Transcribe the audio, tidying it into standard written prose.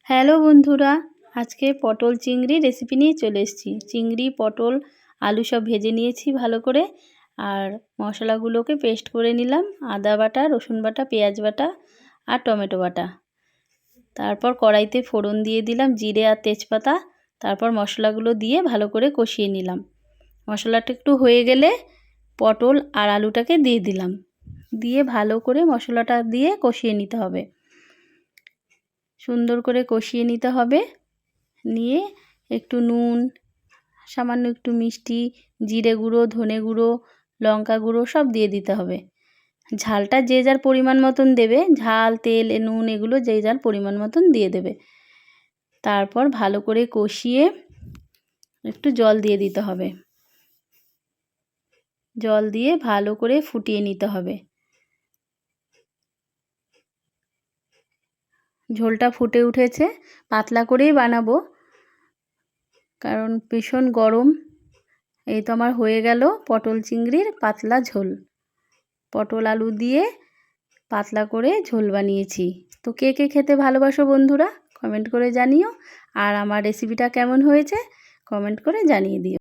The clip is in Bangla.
হ্যালো বন্ধুরা, আজকে পটল চিংড়ি রেসিপি নিয়ে চলে এসেছি। চিংড়ি, পটল, আলু সব ভেজে নিয়েছি ভালো করে, আর মশলাগুলোকে পেস্ট করে নিলাম। আদা বাটা, রসুন বাটা, পেঁয়াজ বাটা আর টমেটো বাটা। তারপর কড়াইতে ফোড়ন দিয়ে দিলাম জিরে আর তেজপাতা। তারপর মশলাগুলো দিয়ে ভালো করে কষিয়ে নিলাম। মশলাটা একটু হয়ে গেলে পটল আর আলুটাকে দিয়ে দিলাম। দিয়ে ভালো করে মশলাটা দিয়ে কষিয়ে নিতে হবে। সুন্দর করে কষিয়ে নিতে হবে। নিয়ে একটু নুন, সামান্য একটু মিষ্টি, জিরে গুঁড়ো, ধনে গুঁড়ো, লঙ্কা গুঁড়ো সব দিয়ে দিতে হবে। ঝালটা যে যার পরিমাণ মতন দেবে। ঝাল, তেল, নুন এগুলো যে যার পরিমাণ মতন দিয়ে দেবে। তারপর ভালো করে কষিয়ে একটু জল দিয়ে দিতে হবে। জল দিয়ে ভালো করে ফুটিয়ে নিতে হবে। ঝোলটা ফুটে উঠেছে, পাতলা করেই বানাবো কারণ ভীষণ গরম। এই তো আমার হয়ে গেল পটল চিংড়ির পাতলা ঝোল। পটল আলু দিয়ে পাতলা করে ঝোল বানিয়েছি। তো কে কে খেতে ভালোবাসো বন্ধুরা, কমেন্ট করে জানিও। আর আমার রেসিপিটা কেমন হয়েছে কমেন্ট করে জানিয়ে দিও।